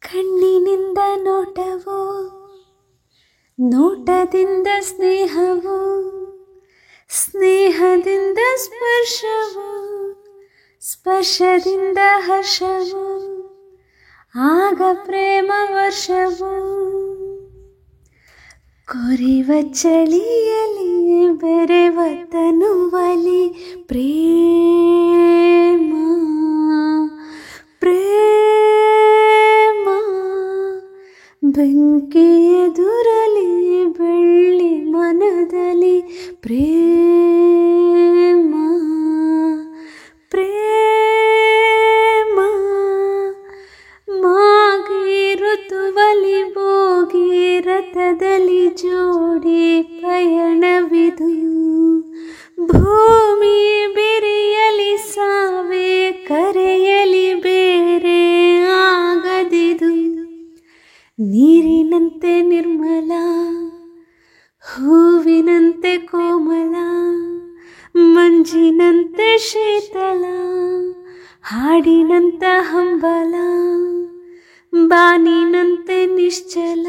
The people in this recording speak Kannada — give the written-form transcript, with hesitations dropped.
ಕಣ್ಣಿನಿಂದ ನೋಟವು, ನೋಟದಿಂದ ಸ್ನೇಹವು, ಸ್ನೇಹದಿಂದ ಸ್ಪರ್ಶವು, ಸ್ಪರ್ಶದಿಂದ ಹರ್ಷವು, ಆಗ ಪ್ರೇಮ ವರ್ಷವು. ಕೊರೆವ ಚಳಿಯಲಿ ಬೆರೆವ ತನುವಲಿ ಪ್ರೇಮ ಪ್ರೇಮ. ಬೆಂಕಿ ಎದುರಲಿ ಬೆಳ್ಳಿ ಮನದಲ್ಲಿ ಪ್ರೇಮ ಪ್ರೇಮ. ಮಾಗಿ ಋತುವಲಿ ಭೋಗಿ ರಥದಲ್ಲಿ ಜೋಡಿ ಪಯಣವಿದು. ಭೂಮಿ ಬಿರಿಯಲಿ ಸಾವೆ ಕರೆಯಲಿ ಬೇರೆ ಆಗದಿದು. ನೀರಿನಂತೆ ನಿರ್ಮಲ, ಹೂವಿನಂತೆ ಕೋಮಲ, ಮಂಜಿನಂತೆ ಶೀತಲ, ಹಾಡಿನಂತ ಹಂಬಲ, ಬಾನಿನಂತೆ ನಿಶ್ಚಲ.